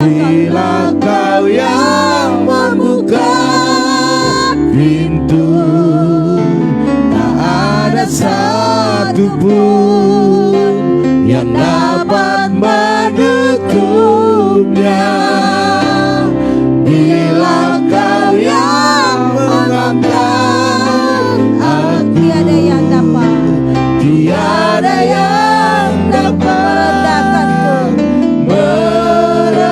Bila Kau yang membuka pintu, tak ada satupun yang dapat menutupnya. Bila Kau yang mengangkat aku, tiada yang dapat tiada yang dapat merendahkan.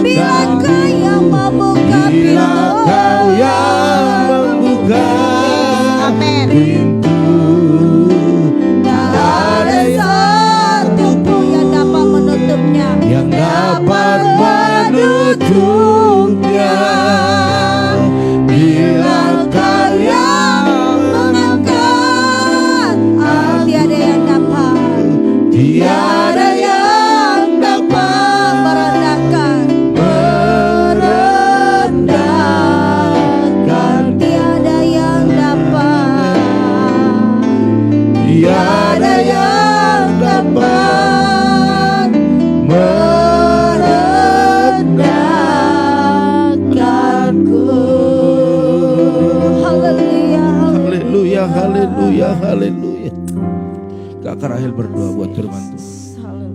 Bila Kau yang membuka Bila pintu, Kau yang membuka amin. pintu, Tak ada satupun yang dapat menutupnya. yang dapat menutupnya. Bila Kau yang Mengangkat, tiada yang dapat tiada yang dapat merendahkan. merendahkan. Tiada yang dapat Tiada yang dapat merendahkanku. Haleluya. Haleluya, haleluya, haleluya. Kak Rahel berdoa buat firman Tuhan.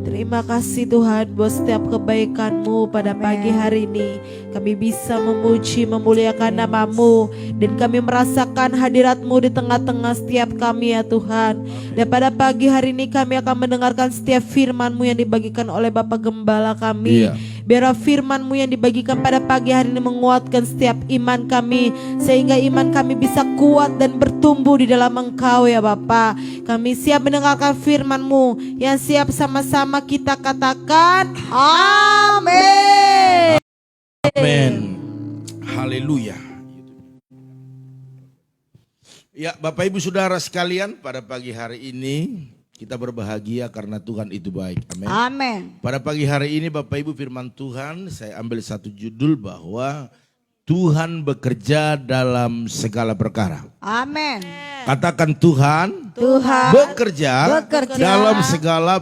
Terima kasih Tuhan buat setiap kebaikan-Mu pada pagi hari ini. Kami bisa memuji, memuliakan nama-Mu. Dan kami merasakan hadirat-Mu di tengah-tengah setiap kami ya Tuhan. Dan pada pagi hari ini kami akan mendengarkan setiap firman-Mu yang dibagikan oleh Bapak Gembala kami. Iya. Biarlah firman-Mu yang dibagikan pada pagi hari ini menguatkan setiap iman kami. Sehingga iman kami bisa kuat dan bertumbuh di dalam Engkau ya Bapa. Kami siap mendengarkan firman-Mu. Yang siap sama-sama kita katakan amin. Amin. Haleluya. Ya, Bapak Ibu Saudara sekalian, pada pagi hari ini kita berbahagia karena Tuhan itu baik. Amin. Amin. Pada pagi hari ini Bapak Ibu firman Tuhan, saya ambil satu judul bahwa Tuhan bekerja dalam segala perkara. Amin. Katakan Tuhan bekerja dalam segala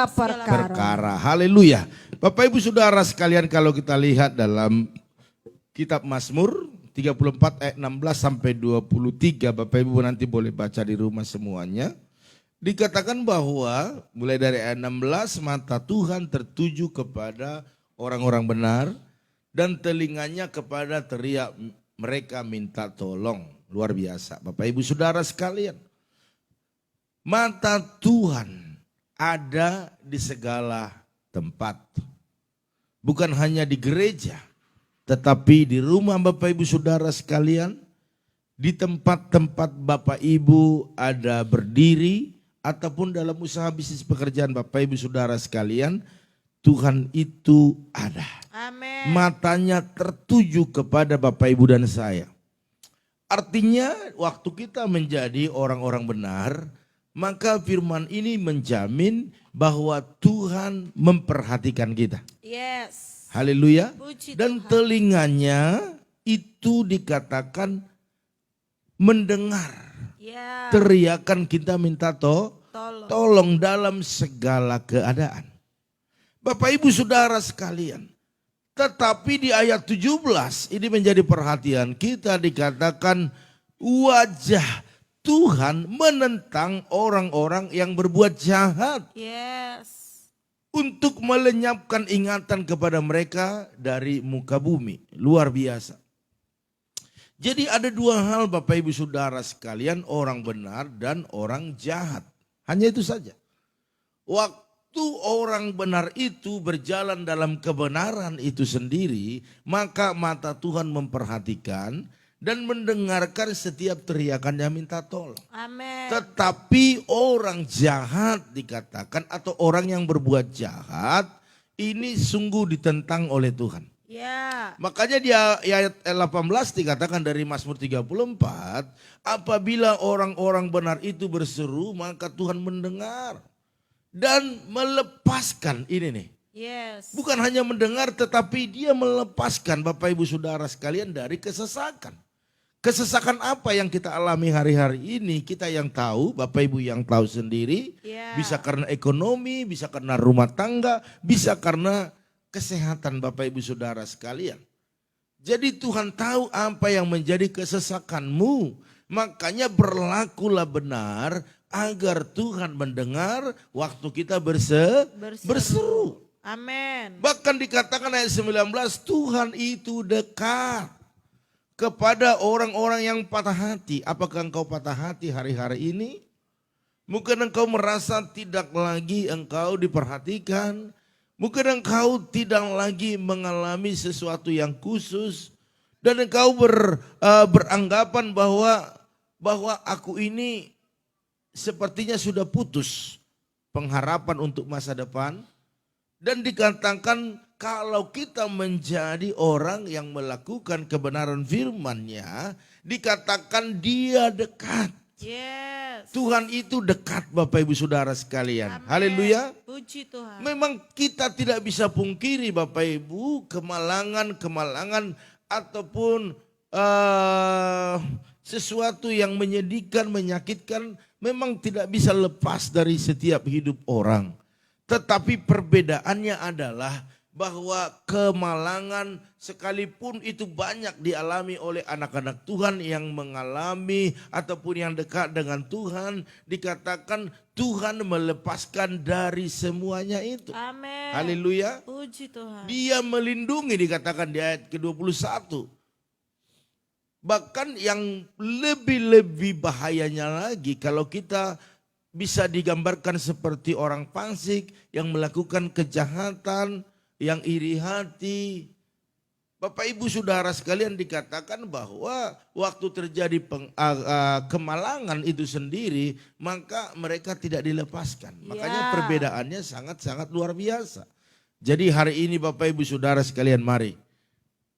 perkara. Haleluya. Bapak Ibu Saudara sekalian, kalau kita lihat dalam kitab Mazmur 34 ayat 16 sampai 23, Bapak Ibu nanti boleh baca di rumah semuanya. Dikatakan bahwa mulai dari ayat 16, mata Tuhan tertuju kepada orang-orang benar dan telinganya kepada teriak mereka minta tolong. Luar biasa Bapak Ibu Saudara sekalian. Mata Tuhan ada di segala tempat. Bukan hanya di gereja, tetapi di rumah Bapak Ibu Saudara sekalian, di tempat-tempat Bapak Ibu ada berdiri, ataupun dalam usaha bisnis pekerjaan Bapak Ibu Saudara sekalian, Tuhan itu ada. Amin. Matanya tertuju kepada Bapak Ibu dan saya. Artinya waktu kita menjadi orang-orang benar, maka firman ini menjamin bahwa Tuhan memperhatikan kita. Yes. Haleluya. Puji Dan Tuhan. telinganya itu dikatakan mendengar Ya. teriakan kita minta Tolong. tolong dalam segala keadaan. Bapak Ibu Saudara sekalian, tetapi di ayat 17 ini menjadi perhatian kita, dikatakan wajah Tuhan menentang orang-orang yang berbuat jahat Yes. untuk melenyapkan ingatan kepada mereka dari muka bumi. Luar biasa. Jadi ada dua hal Bapak Ibu Saudara sekalian, orang benar dan orang jahat. Hanya itu saja. Waktu orang benar itu berjalan dalam kebenaran itu sendiri, maka mata Tuhan memperhatikan dan mendengarkan setiap teriakannya minta tolong. Amin. Tetapi orang jahat dikatakan, atau orang yang berbuat jahat, ini sungguh ditentang oleh Tuhan. Ya. Makanya di ayat 18 dikatakan dari Mazmur 34, apabila orang-orang benar itu berseru, maka Tuhan mendengar dan melepaskan. Ini nih, Yes. bukan hanya mendengar tetapi dia melepaskan Bapak Ibu Saudara sekalian dari kesesakan. Kesesakan apa yang kita alami hari-hari ini, kita yang tahu, Bapak Ibu yang tahu sendiri. Ya. Bisa karena ekonomi, bisa karena rumah tangga, bisa karena kesehatan Bapak Ibu Saudara sekalian. Jadi Tuhan tahu apa yang menjadi kesesakanmu. Makanya berlakulah benar agar Tuhan mendengar waktu kita berseru. Amin. Bahkan dikatakan ayat 19, Tuhan itu dekat kepada orang-orang yang patah hati. Apakah engkau patah hati hari-hari ini? Mungkin engkau merasa tidak lagi engkau diperhatikan. Mungkin engkau tidak lagi mengalami sesuatu yang khusus. Dan engkau beranggapan bahwa aku ini sepertinya sudah putus pengharapan untuk masa depan. Dan dikatakan kalau kita menjadi orang yang melakukan kebenaran firman-Nya, dikatakan dia dekat. Yes. Tuhan itu dekat Bapak Ibu Saudara sekalian. Amin. Haleluya. Puji Tuhan. Memang kita tidak bisa pungkiri Bapak Ibu, kemalangan ataupun sesuatu yang menyedihkan, menyakitkan memang tidak bisa lepas dari setiap hidup orang. Tetapi perbedaannya adalah bahwa kemalangan sekalipun itu banyak dialami oleh anak-anak Tuhan yang mengalami ataupun yang dekat dengan Tuhan, dikatakan Tuhan melepaskan dari semuanya itu. Amin. Haleluya. Puji Tuhan. Dia melindungi, dikatakan di ayat ke-21. Bahkan yang lebih bahayanya lagi kalau kita bisa digambarkan seperti orang fasik yang melakukan kejahatan, yang iri hati. Bapak Ibu Saudara sekalian, dikatakan bahwa waktu terjadi kemalangan itu sendiri, maka mereka tidak dilepaskan. Makanya perbedaannya sangat-sangat luar biasa. Jadi hari ini Bapak Ibu Saudara sekalian, mari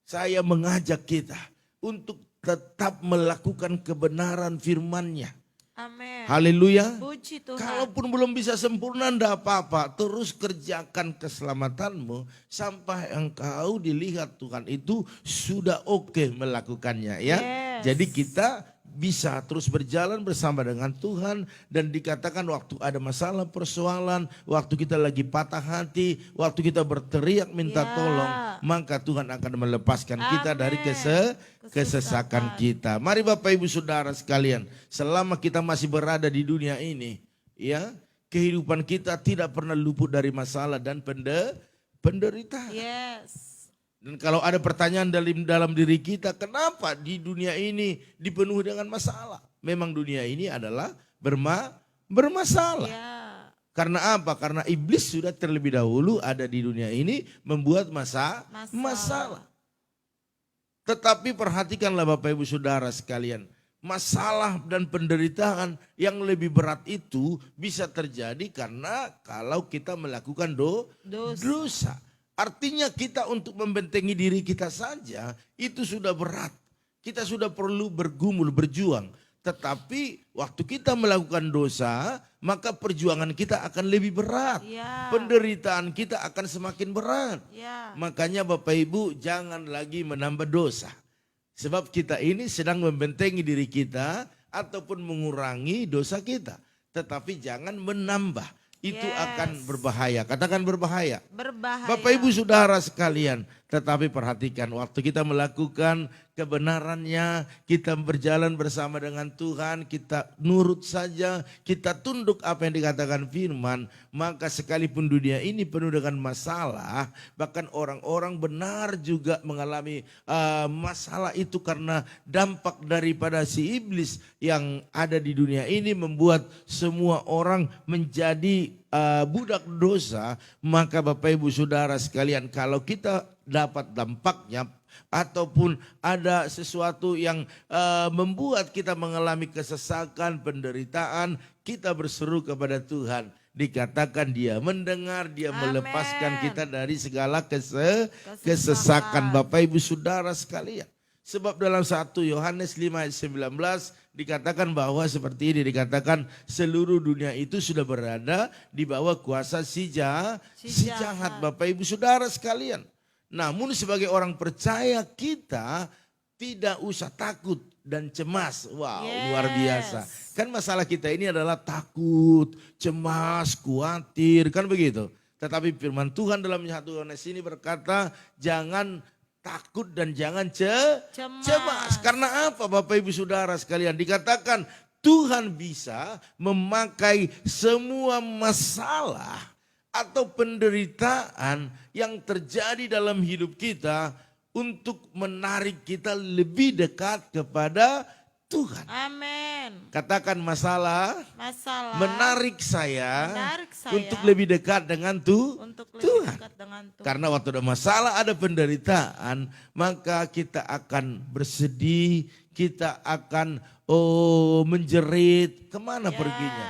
saya mengajak kita untuk tetap melakukan kebenaran firman-Nya. Amin. Haleluya. Puji Tuhan. Kalaupun belum bisa sempurna enggak apa-apa, terus kerjakan keselamatanmu sampai engkau dilihat Tuhan itu sudah oke melakukannya ya. Yes. Jadi kita bisa terus berjalan bersama dengan Tuhan, dan dikatakan waktu ada masalah persoalan, waktu kita lagi patah hati, waktu kita berteriak minta tolong, maka Tuhan akan melepaskan kita dari kesesakan kita. Mari Bapak Ibu Saudara sekalian, selama kita masih berada di dunia ini, ya, kehidupan kita tidak pernah luput dari masalah dan penderitaan. Yes. Dan kalau ada pertanyaan dalam diri kita, kenapa di dunia ini dipenuhi dengan masalah? Memang dunia ini adalah bermasalah. Ya. Karena apa? Karena iblis sudah terlebih dahulu ada di dunia ini membuat masalah. Tetapi perhatikanlah Bapak Ibu Saudara sekalian, masalah dan penderitaan yang lebih berat itu bisa terjadi karena kalau kita melakukan dosa. Artinya kita untuk membentengi diri kita saja itu sudah berat. Kita sudah perlu bergumul, berjuang. Tetapi waktu kita melakukan dosa, maka perjuangan kita akan lebih berat. Ya. Penderitaan kita akan semakin berat. Ya. Makanya Bapak Ibu jangan lagi menambah dosa. Sebab kita ini sedang membentengi diri kita ataupun mengurangi dosa kita. Tetapi jangan menambah. Itu akan berbahaya. Katakan berbahaya. Berbahaya. Bapak Ibu Saudara sekalian, tetapi perhatikan waktu kita melakukan kebenarannya, kita berjalan bersama dengan Tuhan, kita nurut saja, kita tunduk apa yang dikatakan firman, maka sekalipun dunia ini penuh dengan masalah, bahkan orang-orang benar juga mengalami masalah itu karena dampak daripada si iblis yang ada di dunia ini membuat semua orang menjadi budak dosa. Maka Bapak Ibu Saudara sekalian, kalau kita dapat dampaknya ataupun ada sesuatu yang membuat kita mengalami kesesakan, penderitaan, kita berseru kepada Tuhan. Dikatakan dia mendengar, dia melepaskan kita dari segala kesesakan. Bapak Ibu Saudara sekalian. Sebab dalam 1 Yohanes 5 ayat 19 dikatakan bahwa seperti ini, dikatakan seluruh dunia itu sudah berada di bawah kuasa si jahat. Bapak Ibu Saudara sekalian. Namun sebagai orang percaya kita tidak usah takut dan cemas. Wow, Yes. luar biasa. Kan masalah kita ini adalah takut, cemas, khawatir, kan begitu. Tetapi firman Tuhan dalam 1 Yohanes ini berkata, jangan takut dan jangan cemas. Karena apa Bapak Ibu Saudara sekalian? Dikatakan Tuhan bisa memakai semua masalah atau penderitaan yang terjadi dalam hidup kita untuk menarik kita lebih dekat kepada Tuhan. Amin. Katakan masalah menarik saya untuk lebih dekat dengan untuk lebih Tuhan. dekat dengan Tuhan. Karena waktu ada masalah, ada penderitaan, maka kita akan bersedih, kita akan menjerit. Kemana Ya. perginya?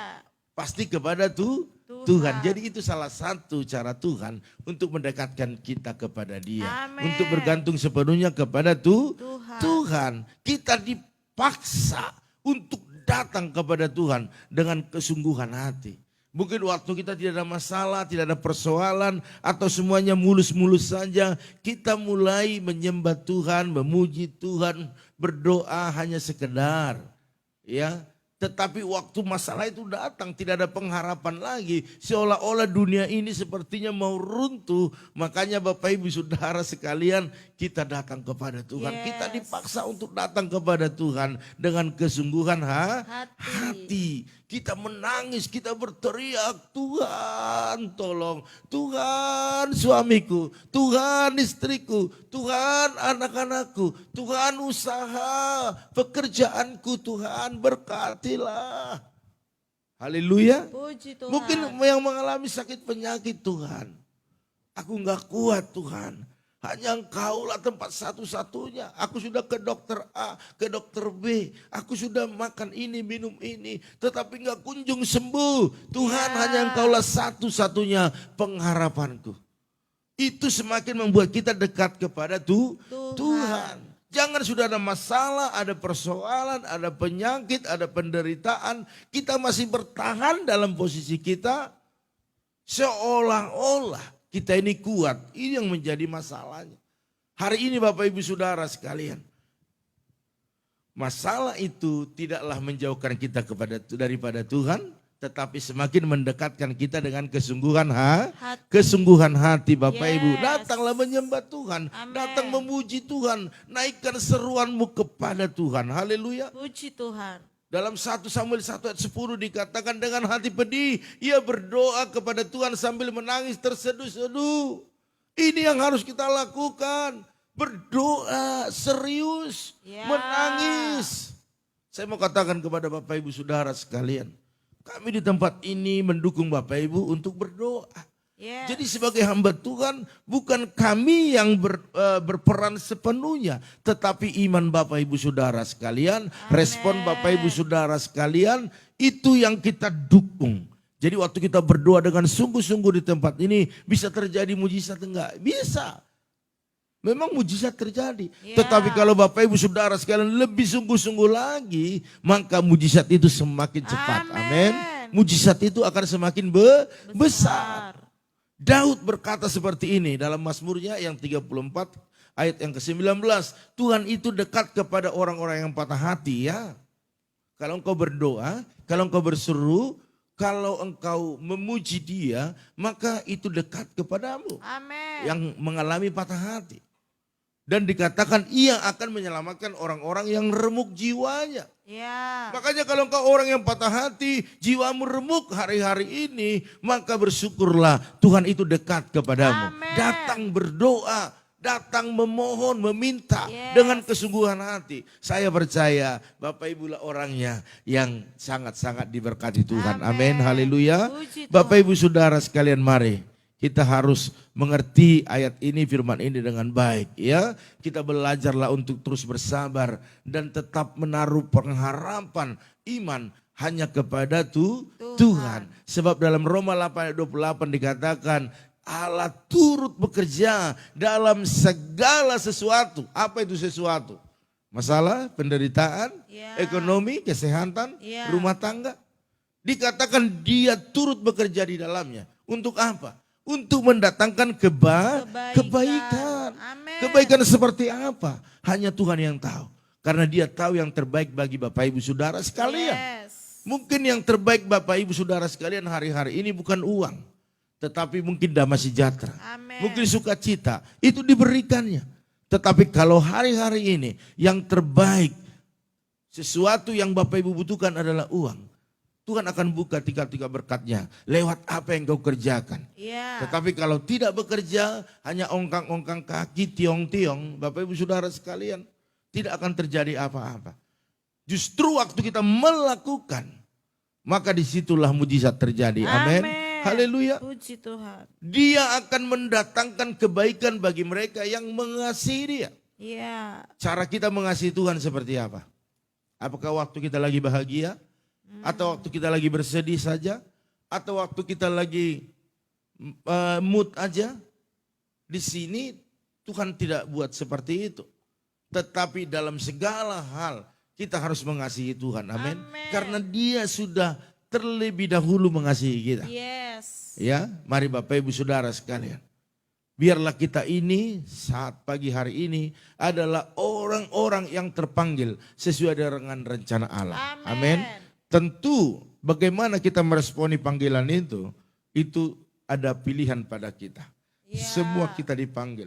Pasti kepada Tuhan. Jadi itu salah satu cara Tuhan untuk mendekatkan kita kepada Dia. Amin. Untuk bergantung sepenuhnya kepada Tuhan. Tuhan. Kita dipaksa untuk datang kepada Tuhan dengan kesungguhan hati. Mungkin waktu kita tidak ada masalah, tidak ada persoalan, atau semuanya mulus-mulus saja, kita mulai menyembah Tuhan, memuji Tuhan, berdoa hanya sekedar, ya. Tetapi waktu masalah itu datang, tidak ada pengharapan lagi. Seolah-olah dunia ini sepertinya mau runtuh. Makanya Bapak Ibu Saudara sekalian, kita datang kepada Tuhan. Yes. Kita dipaksa untuk datang kepada Tuhan dengan kesungguhan hati. Kita menangis, kita berteriak, Tuhan tolong, Tuhan suamiku, Tuhan istriku, Tuhan anak-anakku, Tuhan usaha, pekerjaanku, Tuhan berkatilah. Haleluya. Puji Tuhan. Mungkin yang mengalami sakit penyakit, Tuhan, aku nggak kuat Tuhan. Hanya Engkaulah tempat satu-satunya. Aku sudah ke dokter A, ke dokter B. Aku sudah makan ini, minum ini. Tetapi nggak kunjung sembuh. Tuhan, hanya Engkaulah satu-satunya pengharapanku. Itu semakin membuat kita dekat kepada Tuhan. Jangan sudah ada masalah, ada persoalan, ada penyakit, ada penderitaan. Kita masih bertahan dalam posisi kita. Seolah-olah kita ini kuat, ini yang menjadi masalahnya. Hari ini Bapak Ibu Saudara sekalian, masalah itu tidaklah menjauhkan kita daripada Tuhan, tetapi semakin mendekatkan kita dengan kesungguhan hati Bapak Ibu. Datanglah menyembah Tuhan, datang memuji Tuhan, naikkan seruanmu kepada Tuhan. Haleluya. Puji Tuhan. Dalam 1 Samuel 1 ayat 10 dikatakan dengan hati pedih ia berdoa kepada Tuhan sambil menangis terseduh-seduh. Ini yang harus kita lakukan. Berdoa serius, menangis. Saya mau katakan kepada Bapak Ibu Saudara sekalian. Kami di tempat ini mendukung Bapak Ibu untuk berdoa. Jadi sebagai hamba Tuhan bukan kami yang berperan sepenuhnya. Tetapi iman Bapak Ibu Saudara sekalian, respon Bapak Ibu Saudara sekalian itu yang kita dukung. Jadi waktu kita berdoa dengan sungguh-sungguh di tempat ini bisa terjadi mujizat enggak? Bisa. Memang mujizat terjadi. Tetapi kalau Bapak Ibu Saudara sekalian lebih sungguh-sungguh lagi, maka mujizat itu semakin cepat. Amin. Mujizat itu akan semakin besar. Daud berkata seperti ini dalam Mazmurnya yang 34 ayat yang ke-19. Tuhan itu dekat kepada orang-orang yang patah hati ya. Kalau engkau berdoa, kalau engkau berseru, kalau engkau memuji Dia, maka itu dekat kepadamu. Amin. Yang mengalami patah hati. Dan dikatakan ia akan menyelamatkan orang-orang yang remuk jiwanya. Makanya kalau engkau orang yang patah hati, jiwamu remuk hari-hari ini, maka bersyukurlah Tuhan itu dekat kepadamu. Amen. Datang berdoa, datang memohon, meminta dengan kesungguhan hati. Saya percaya Bapak Ibu lah orangnya yang sangat-sangat diberkati Tuhan. Amin, haleluya. Bapak Ibu Saudara sekalian, mari kita harus mengerti ayat ini, firman ini dengan baik ya. Kita belajarlah untuk terus bersabar dan tetap menaruh pengharapan iman hanya kepada Tuhan. Sebab dalam Roma 8 ayat 28 dikatakan Allah turut bekerja dalam segala sesuatu. Apa itu sesuatu? Masalah, penderitaan, ekonomi, kesehatan, rumah tangga. Dikatakan Dia turut bekerja di dalamnya. Untuk apa? Untuk mendatangkan kebaikan. Amen. Kebaikan seperti apa? Hanya Tuhan yang tahu. Karena dia tahu yang terbaik bagi Bapak Ibu Saudara sekalian. Yes. Mungkin yang terbaik Bapak Ibu Saudara sekalian hari-hari ini bukan uang. Tetapi mungkin damai sejahtera. Amin. Mungkin sukacita. Itu diberikannya. Tetapi kalau hari-hari ini yang terbaik, sesuatu yang Bapak Ibu butuhkan adalah uang. Tuhan akan buka tiga-tiga berkatnya lewat apa yang kau kerjakan. Ya. Tetapi kalau tidak bekerja, hanya ongkang-ongkang kaki, tiong-tiong, Bapak Ibu Saudara sekalian, tidak akan terjadi apa-apa. Justru waktu kita melakukan, maka disitulah mujizat terjadi. Amin. Haleluya. Puji Tuhan. Dia akan mendatangkan kebaikan bagi mereka yang mengasihi dia. Iya. Cara kita mengasihi Tuhan seperti apa? Apakah waktu kita lagi bahagia? Atau waktu kita lagi bersedih saja? Atau waktu kita lagi mood aja? Di sini Tuhan tidak buat seperti itu. Tetapi dalam segala hal kita harus mengasihi Tuhan. Amin. Karena dia sudah terlebih dahulu mengasihi kita. Yes. Ya, mari Bapak Ibu Saudara sekalian. Biarlah kita ini saat pagi hari ini adalah orang-orang yang terpanggil sesuai dengan rencana Allah. Amin. Tentu bagaimana kita meresponi panggilan itu ada pilihan pada kita. Semua kita dipanggil.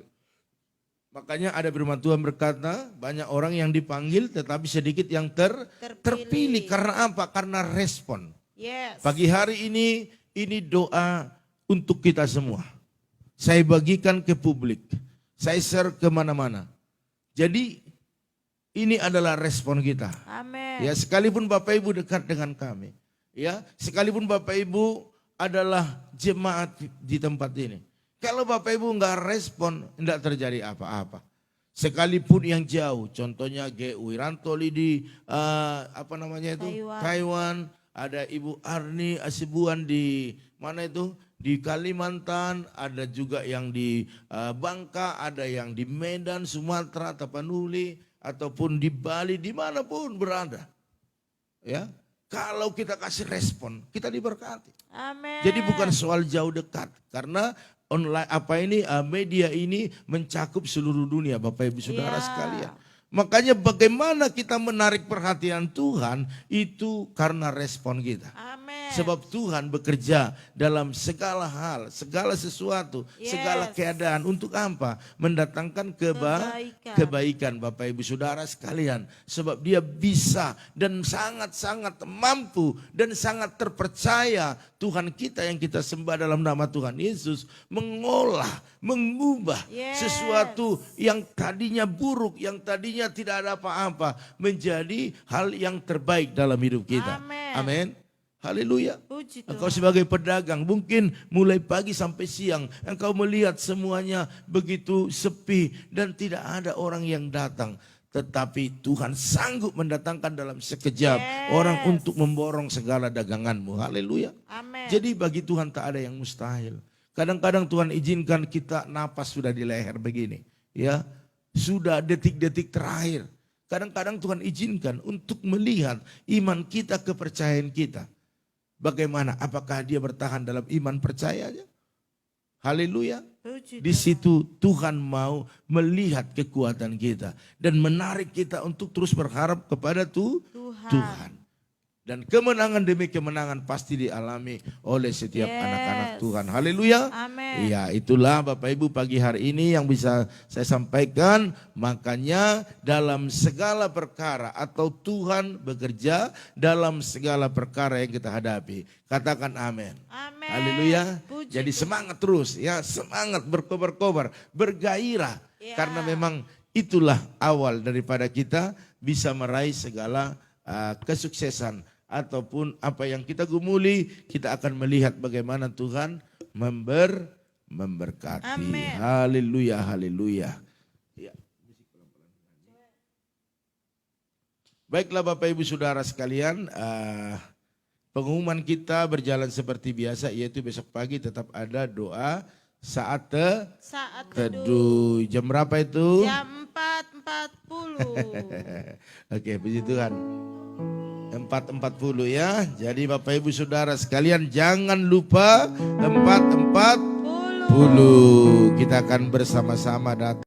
Makanya ada firman Tuhan berkata, banyak orang yang dipanggil tetapi sedikit yang terpilih. Karena apa? Karena respon. Yes. Pagi hari ini doa untuk kita semua. Saya bagikan ke publik. Saya share kemana-mana. Jadi ini adalah respon kita. Amin. Ya, sekalipun Bapak Ibu dekat dengan kami. Ya, sekalipun Bapak Ibu adalah jemaat di tempat ini. Kalau Bapak Ibu nggak respon, tidak terjadi apa-apa. Sekalipun yang jauh, contohnya GU Wirantoli di Taiwan, ada Ibu Arni Asibuan di mana itu? Di Kalimantan, ada juga yang di Bangka, ada yang di Medan, Sumatera, Tapanuli, ataupun di Bali, dimanapun berada. Ya, kalau kita kasih respon, kita diberkati. Amin. Jadi bukan soal jauh dekat, karena online media ini mencakup seluruh dunia, Bapak Ibu Saudara sekalian. Makanya bagaimana kita menarik perhatian Tuhan itu karena respon kita. Amin. Sebab Tuhan bekerja dalam segala hal, segala sesuatu, segala keadaan untuk apa? Mendatangkan kebaikan Bapak Ibu Saudara sekalian. Sebab dia bisa dan sangat-sangat mampu dan sangat terpercaya Tuhan kita yang kita sembah dalam nama Tuhan Yesus mengolah, mengubah sesuatu yang tadinya buruk, yang tadinya tidak ada apa-apa menjadi hal yang terbaik dalam hidup kita. Amin. Haleluya. Engkau sebagai pedagang mungkin mulai pagi sampai siang engkau melihat semuanya begitu sepi dan tidak ada orang yang datang. Tetapi Tuhan sanggup mendatangkan dalam sekejap orang untuk memborong segala daganganmu. Haleluya. Jadi bagi Tuhan tak ada yang mustahil. Kadang-kadang Tuhan izinkan kita napas sudah di leher begini. Ya, sudah detik-detik terakhir. Kadang-kadang Tuhan izinkan untuk melihat iman kita, kepercayaan kita. Bagaimana? Apakah dia bertahan dalam iman percayanya? Haleluya. Di situ Tuhan mau melihat kekuatan kita dan menarik kita untuk terus berharap kepada Tuhan. Dan kemenangan demi kemenangan pasti dialami oleh setiap anak-anak Tuhan. Haleluya. Amin. Ya, itulah Bapak Ibu pagi hari ini yang bisa saya sampaikan. Makanya dalam segala perkara atau Tuhan bekerja dalam segala perkara yang kita hadapi. Katakan amin. Amin. Haleluya. Jadi semangat terus ya, semangat berkobar-kobar, bergairah. Karena memang itulah awal daripada kita bisa meraih segala kesuksesan. Ataupun apa yang kita gumuli, kita akan melihat bagaimana Tuhan memberkati. Amin. Haleluya, haleluya. Ya. Baiklah Bapak Ibu Saudara sekalian, pengumuman kita berjalan seperti biasa, yaitu besok pagi tetap ada doa saat teduh. Jam berapa itu? Jam 4.40. Oke, puji Tuhan. 4.40 ya. Jadi Bapak Ibu Saudara sekalian jangan lupa 4.40. Kita akan bersama-sama datang.